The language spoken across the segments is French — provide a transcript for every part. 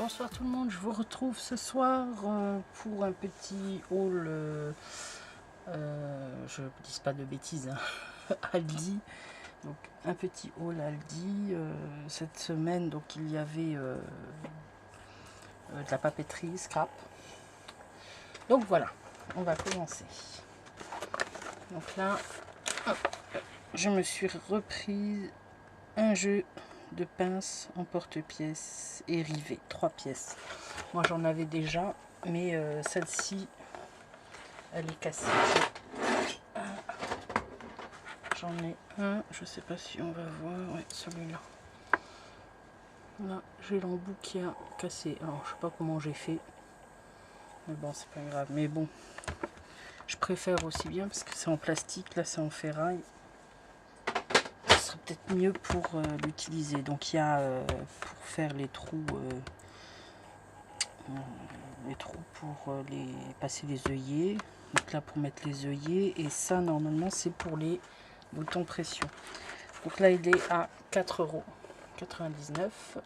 bonsoir tout le monde, je vous retrouve ce soir pour un petit haul, je ne dis pas de bêtises, hein, Aldi. Donc un petit haul Aldi, cette semaine donc il y avait de la papeterie, scrap. Donc voilà, on va commencer. Donc là, hop, je me suis repris un jeu de pince en porte-pièces et rivet, 3 pièces. Moi j'en avais déjà, mais celle-ci elle est cassée. J'en ai un, je sais pas si on va voir, ouais, celui-là. Là j'ai l'embout qui a cassé. Alors je sais pas comment j'ai fait, mais bon c'est pas grave. Mais bon, je préfère aussi bien parce que c'est en plastique, là c'est en ferraille. Ce serait peut-être mieux pour l'utiliser. Donc il y a pour faire les trous pour passer les œillets. Donc là pour mettre les œillets, et ça normalement c'est pour les boutons pression. Donc là il est à 4,99 €.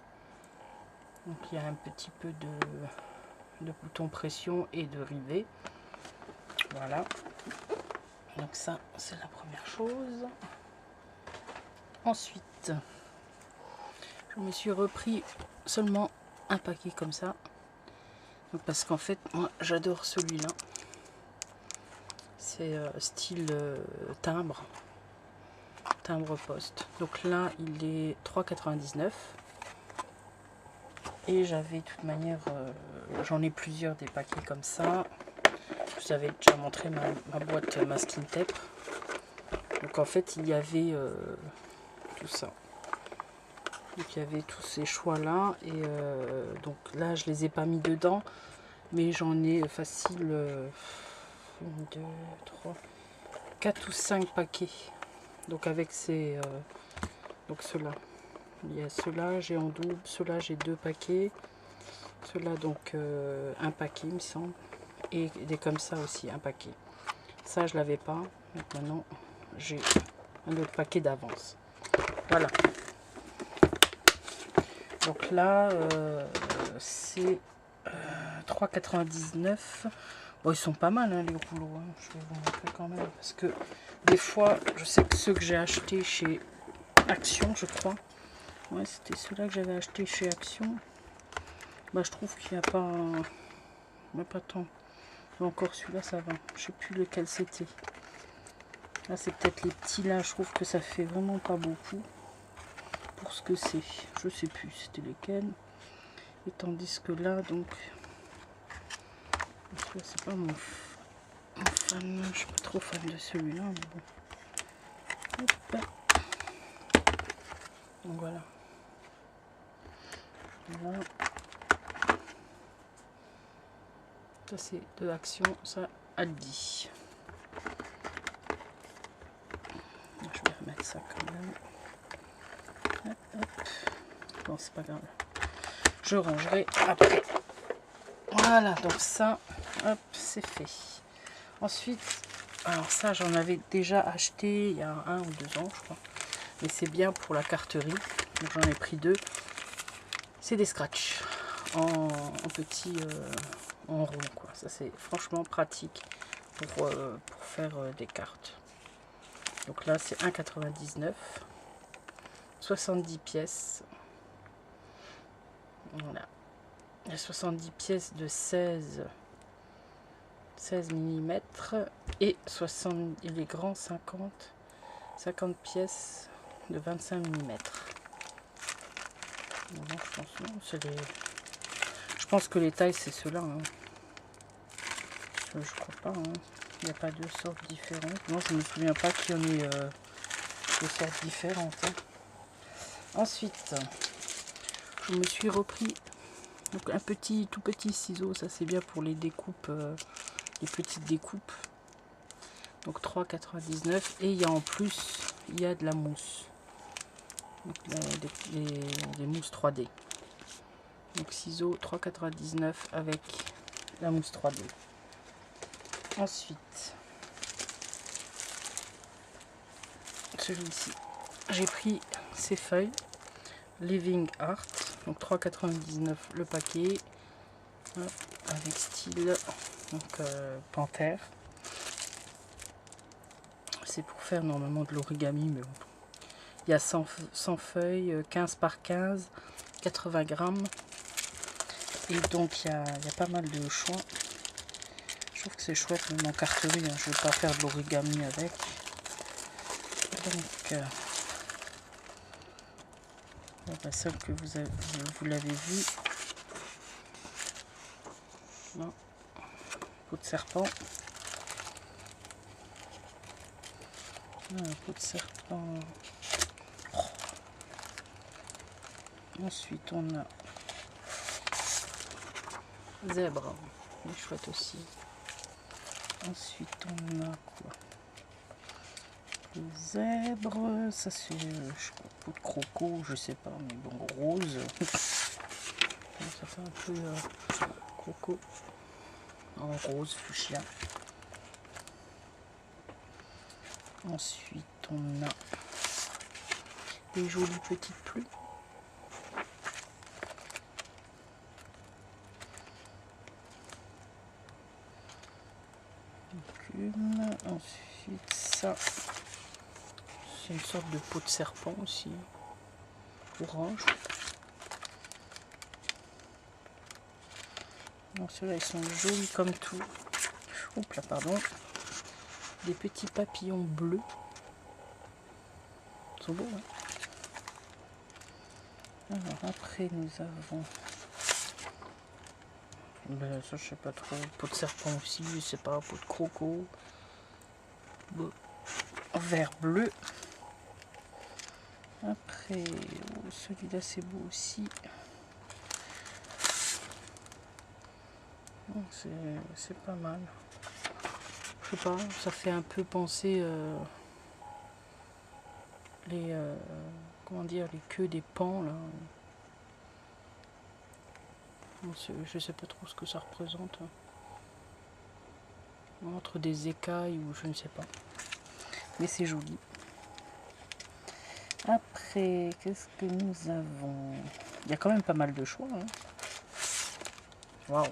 Donc il y a un petit peu de boutons pression et de rivets. Voilà. Donc ça c'est la première chose. Ensuite, je me suis repris seulement un paquet comme ça. Donc parce qu'en fait moi j'adore celui-là. C'est style timbre poste. Donc là il est 3,99 €. Et j'avais de toute manière, j'en ai plusieurs des paquets comme ça. Je vous avais déjà montré ma boîte masking tape. Donc en fait il y avait tout ça. Donc il y avait tous ces choix là, et donc là je les ai pas mis dedans, mais j'en ai facile 1, 2, 3, 4 ou 5 paquets. Donc avec ces donc ceux-là, il y a ceux-là, j'ai en double, ceux-là j'ai 2 paquets, ceux-là donc un paquet il me semble, et des comme ça aussi un paquet. Ça je l'avais pas, donc maintenant j'ai un autre paquet d'avance. Voilà. Donc là c'est 3,99 €. Bon, ils sont pas mal hein, les rouleaux, hein. Je vais vous montrer quand même, parce que des fois je sais que ceux que j'ai achetés chez Action, je crois, ouais c'était ceux-là que j'avais acheté chez Action, bah je trouve qu'il n'y a pas tant. Mais encore celui-là ça va, je sais plus lequel c'était. Là c'est peut-être les petits, là je trouve que ça fait vraiment pas beaucoup pour ce que c'est, je sais plus c'était lesquels. Et tandis que là donc c'est pas mon fan, je suis pas trop fan de celui-là, mais bon. Hop. Donc voilà. Voilà. Ça c'est de Action, ça Aldi. Je vais remettre ça quand même. Hop, hop. Bon c'est pas grave. Je rangerai après. Voilà, donc ça, hop, c'est fait. Ensuite, alors ça j'en avais déjà acheté il y a 1 ou 2 ans je crois. Mais c'est bien pour la carterie. Donc j'en ai pris 2. C'est des scratchs en petit, en rond quoi. Ça c'est franchement pratique pour faire des cartes. Donc là c'est 1,99 €. 70 pièces. Voilà. Il y a 70 pièces de 16 mm et 60, il est grand 50 pièces de 25 mm. Je pense que les tailles c'est ceux-là. Hein. Je crois pas. Hein. Il n'y a pas de sortes différentes. Non, je me souviens pas qu'il y en ait de sortes différentes. Hein. Ensuite, je me suis repris donc un tout petit ciseau. Ça c'est bien pour les découpes, les petites découpes. Donc 3,99 €. Et il y a en plus, il y a de la mousse. Donc, des mousses 3D. Donc ciseaux 3,99 € avec la mousse 3D. Ensuite, celui-ci, j'ai pris ces feuilles Living Art. Donc 3,99 le paquet. Hop, avec style. Donc panthère. C'est pour faire normalement de l'origami, mais bon. Il y a 100 feuilles, 15 par 15, 80 grammes. Et donc il y a pas mal de choix. Je trouve que c'est chouette, même en carterie. Hein. Je ne vais pas faire de l'origami avec. Donc, voilà, celle que vous l'avez vue. Non, peau de serpent. Peau de serpent. Oh. Ensuite, on a zèbre. Il est chouette aussi. Ensuite, on a quoi? Le zèbre. Ça, c'est peau de croco, je sais pas, mais bon, rose. Ça fait un peu croco. En rose, fuchsia. Ensuite, on a des jolies petites plumes. Ensuite, ça, c'est une sorte de peau de serpent aussi, orange. Donc ceux-là, ils sont jolis comme tout. Oups là, pardon. Des petits papillons bleus. Ils sont beaux, hein. Alors après, nous avons... Ben, ça, je sais pas trop. Peau de serpent aussi, je sais pas. Peau de croco. Vert bleu. Après, oh, celui-là, c'est beau aussi. Oh, c'est pas mal. Je sais pas, ça fait un peu penser les comment dire, les queues des pans là. Je sais pas trop ce que ça représente. Entre des écailles ou je ne sais pas. Mais c'est joli. Après, qu'est-ce que nous avons? Il y a quand même pas mal de choix. Hein. Waouh!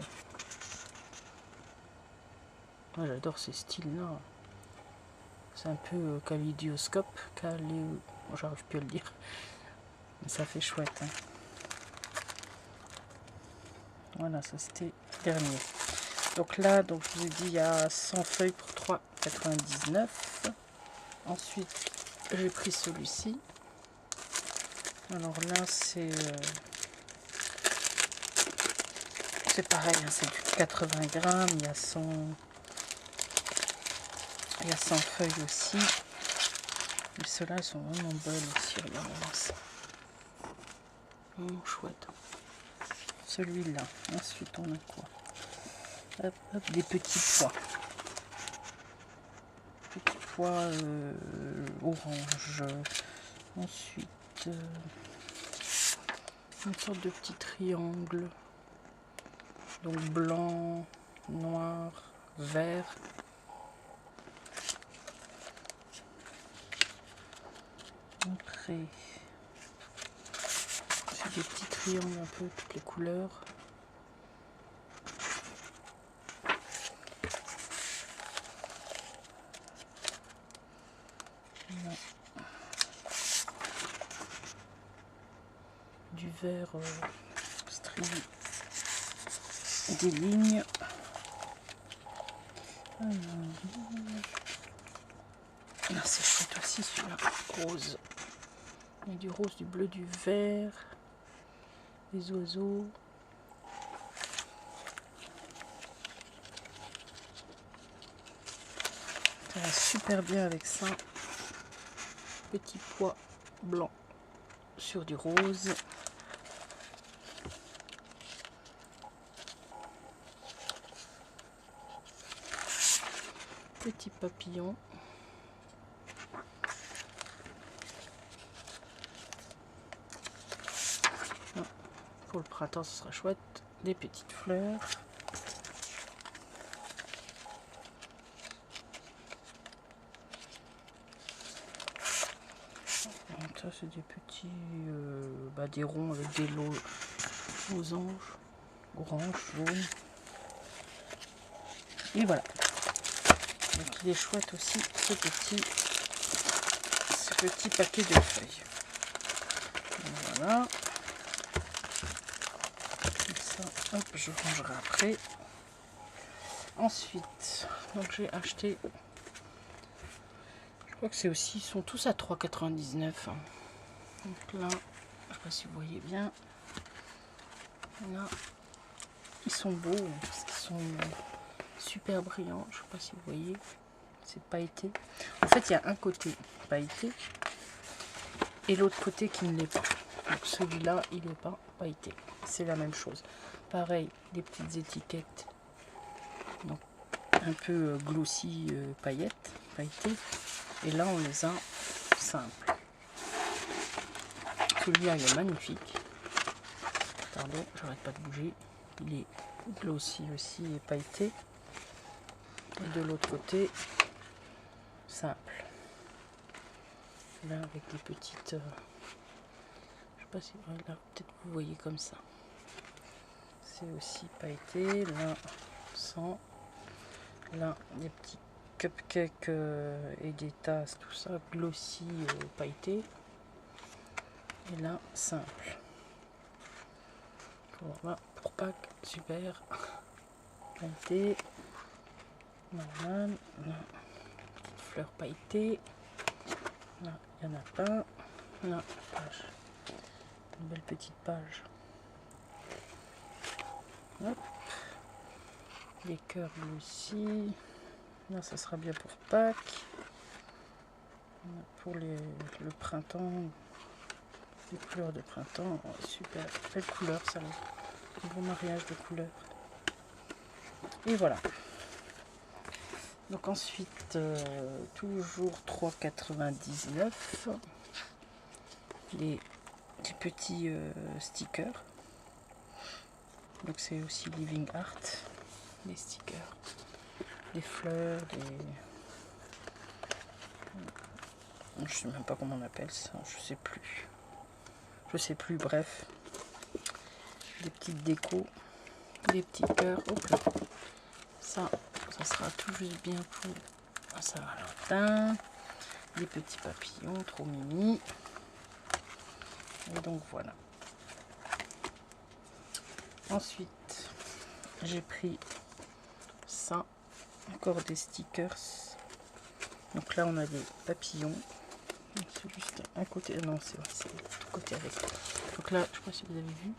Ouais, j'adore ces styles-là. C'est un peu kaléidoscope. J'arrive plus à le dire. Mais ça fait chouette. Hein. Voilà, ça c'était dernier. Donc là, donc, je vous ai dit, il y a 100 feuilles pour 3,99. Ensuite, j'ai pris celui-ci. Alors là, c'est pareil, hein, c'est du 80 grammes. Il y a 100 feuilles aussi. Et ceux-là, ils sont vraiment belles aussi. Regardez ça. Vraiment chouette. Celui-là. Ensuite, on a quoi? Hop, hop, des petits pois. Petits pois orange. Ensuite, une sorte de petit triangle. Donc blanc, noir, vert. Après, c'est des petits triangles un peu toutes les couleurs. Là. Du vert strié, des lignes. Ah, c'est chouette aussi celui-là, rose. Il y a du rose, du bleu, du vert, des oiseaux. Ça va super bien avec ça. Petit pois blanc sur du rose. Petit papillon. Pour le printemps, ce sera chouette. Des petites fleurs. Donc ça, c'est des petits, des ronds avec des losanges, orange, jaune. Et voilà. Donc il est chouette aussi ce petit paquet de feuilles. Voilà. Comme ça, hop, je rangerai après. Ensuite, donc j'ai acheté, je crois que c'est aussi, ils sont tous à 3,99 €. Donc là, je sais pas si vous voyez bien. Là, ils sont beaux parce qu'ils sont super brillants. Je sais pas si vous voyez. C'est pailleté. En fait, il y a un côté pailleté et l'autre côté qui ne l'est pas. Donc celui-là, il n'est pas pailleté. C'est la même chose. Pareil, des petites étiquettes. Donc un peu glossy pailleté. Et là, on les a simples. Celui-là, il est magnifique. Pardon, j'arrête pas de bouger. Il est glossy aussi et pailleté. Et de l'autre côté, simple. Là, avec des petites... je sais pas si... Là, peut-être vous voyez comme ça. C'est aussi pailleté. Là, sans... Là, des petits cupcakes et des tasses, tout ça, glossy pailleté. Et là, simple. Voilà, pour Pâques, super. Pailleté. Normal. Là, petite fleur pailletée. Là, il n'y en a pas. Là, page. Une belle petite page. Hop. Les cœurs aussi. Là, ça sera bien pour Pâques. Pour le printemps. Les couleurs de printemps. Oh, super. Belle couleur, ça. Un bon mariage de couleurs. Et voilà. Donc ensuite, toujours 3,99 €. Les petits stickers. Donc c'est aussi Living Art. Les stickers. Des fleurs, je sais même pas comment on appelle ça, je sais plus, bref, des petites décos, des petits cœurs. Hop là, ça sera tout juste bien pour Saint-Valentin. Des petits papillons, trop mimi. Et donc voilà. Ensuite, j'ai pris ça, encore des stickers. Donc là, on a des papillons. C'est juste un côté, non, c'est vrai, c'est l'autre côté avec. Donc là, je sais pas si vous avez vu,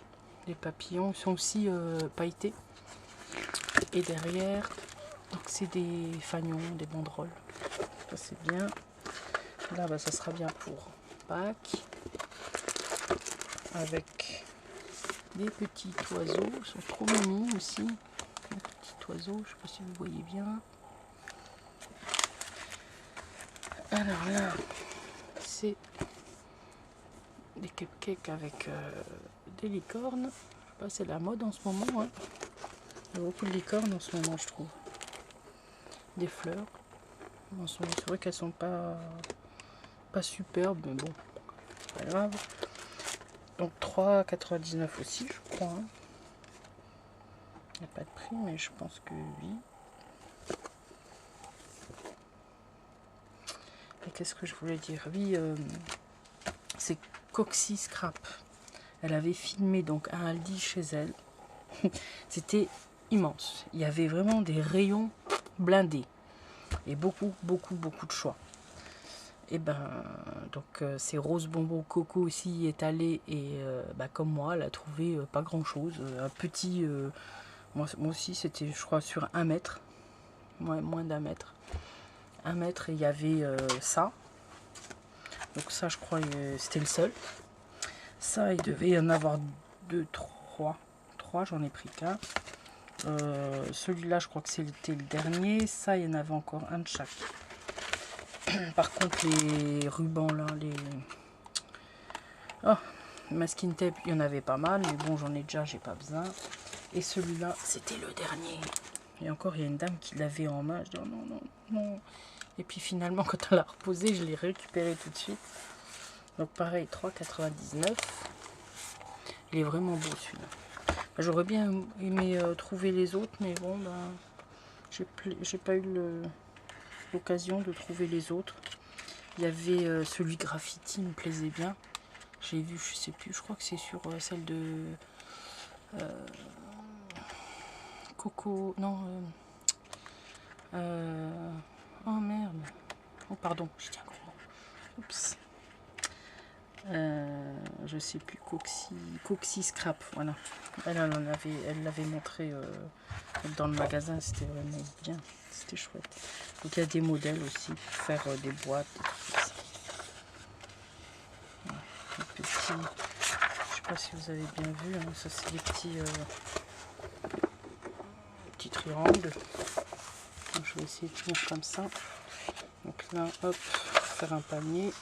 les papillons sont aussi pailletés. Et derrière, donc c'est des fanions, des banderoles. Ça c'est bien. Là, bah, ça sera bien pour Pâques. Avec des petits oiseaux, ils sont trop mignons aussi. Des petits oiseaux, je sais pas si vous voyez bien. Alors là, c'est des cupcakes avec des licornes. Je sais pas, c'est la mode en ce moment. Hein. Il y a beaucoup de licornes en ce moment, je trouve. Des fleurs. C'est vrai qu'elles sont pas superbes, mais bon, c'est pas grave. Donc 3,99 € aussi, je crois. Hein. Il n'y a pas de prix, mais je pense que oui. Et qu'est-ce que je voulais dire? Oui, c'est Coxy Scrap. Elle avait filmé donc un Aldi chez elle. C'était immense. Il y avait vraiment des rayons blindés. Et beaucoup de choix. Et ben, donc c'est Rose Bonbon Coco aussi est allée et comme moi, elle a trouvé pas grand chose. Un petit, moi aussi c'était, je crois, sur 1 mètre. Moins d'1 mètre. 1 mètre et il y avait ça. Donc ça, je crois, c'était le seul. Ça, il devait y en avoir 2, 3. 3, j'en ai pris qu'un. Celui-là, je crois que c'était le dernier. Ça, il y en avait encore un de chaque. Par contre, les rubans là, masking tape, il y en avait pas mal, mais bon, j'en ai déjà, j'ai pas besoin. Et celui-là, c'était le dernier. Et encore, il y a une dame qui l'avait en main. Je dis, oh, non. Et puis finalement, quand elle l'a reposé, je l'ai récupéré tout de suite. Donc pareil, 3,99. Il est vraiment beau celui-là. J'aurais bien aimé trouver les autres, mais bon, j'ai pas eu l'occasion de trouver les autres. Il y avait celui graffiti, il me plaisait bien. J'ai vu, je sais plus, je crois que c'est sur celle de Coco. Non. Oh merde. Oh pardon, je tiens un gros mot. Oups. Je sais plus, Coxy Scrap, voilà. Elle l'avait montré dans le magasin, c'était vraiment bien, c'était chouette. Donc il y a des modèles aussi pour faire des boîtes, des trucs comme ça. Voilà, des petits, je sais pas si vous avez bien vu, hein, ça c'est des petits triangles. Donc, je vais essayer de tenir comme ça. Donc là, hop, faire un panier.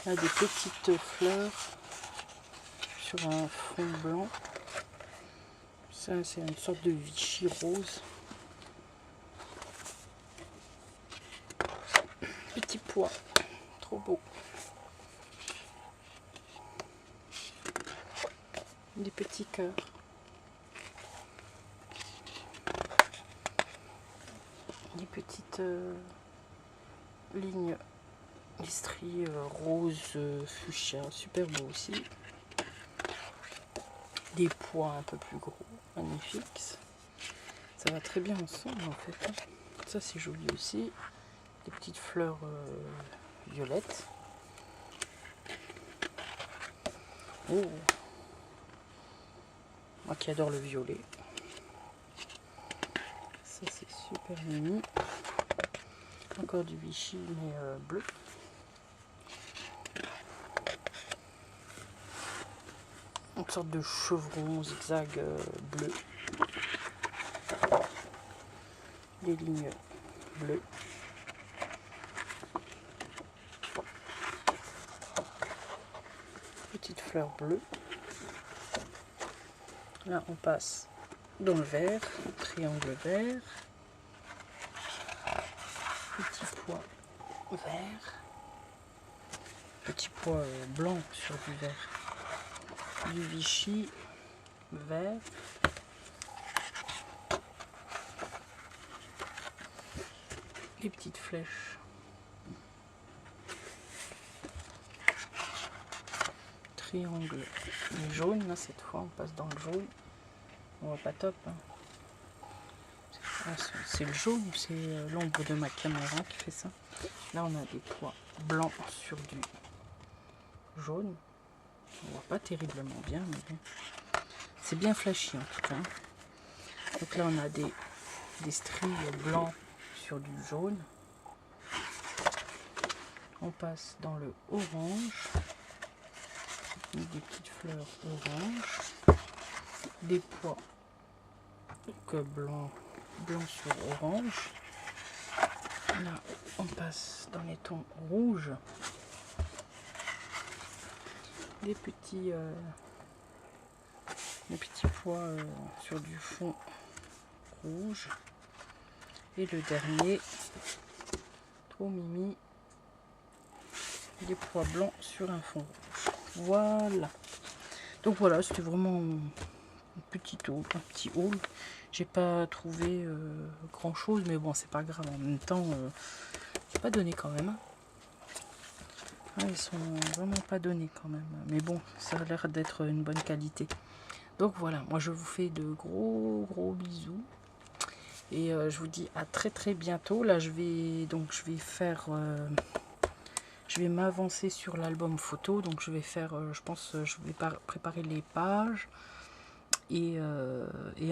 Là, des petites fleurs sur un fond blanc. Ça, c'est une sorte de Vichy rose. Petit pois, trop beau. Des petits cœurs. Des petites lignes, des stries roses, fuchsia, super beau aussi. Des pois un peu plus gros, magnifiques. Ça va très bien ensemble en fait. Ça c'est joli aussi. Des petites fleurs violettes. Oh, moi qui adore le violet. Ça c'est super mimi. Encore du Vichy mais bleu. Une sorte de chevron zigzag bleu. Des lignes bleues. Petite fleur bleue. Là on passe dans le vert, triangle vert. Petit pois vert. Petit pois blanc sur du vert. Du Vichy vert. Les petites flèches. Triangle jaune, là cette fois on passe dans le jaune. On voit pas top. Hein. C'est le jaune ou c'est l'ombre de ma caméra qui fait ça. Là on a des pois blancs sur du jaune. On voit pas terriblement bien, mais bon. C'est bien flashy en tout cas. Donc là on a des stries blancs sur du jaune. On passe dans le orange. Des petites fleurs orange. Des pois donc blanc sur orange. Là on passe dans les tons rouges. Des petits pois sur du fond rouge. Et le dernier, trop mimi, des pois blancs sur un fond rouge. Voilà. Donc voilà, c'était vraiment un petit haul. J'ai pas trouvé grand chose, mais bon, c'est pas grave. En même temps, c'est pas donné quand même. Ah, ils sont vraiment pas donnés quand même. Mais bon, ça a l'air d'être une bonne qualité. Donc voilà, moi je vous fais de gros bisous. Et je vous dis à très bientôt. Là je vais faire je vais m'avancer sur l'album photo. Donc je vais faire je pense je vais préparer les pages et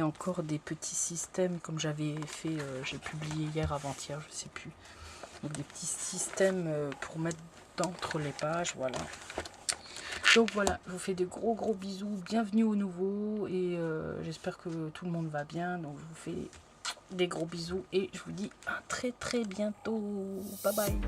encore des petits systèmes comme j'avais fait, j'ai publié hier avant-hier, je sais plus. Donc des petits systèmes pour mettre d'entre les pages, voilà. Donc voilà, je vous fais de gros bisous, bienvenue au nouveau et j'espère que tout le monde va bien. Donc je vous fais des gros bisous et je vous dis à très bientôt. Bye bye.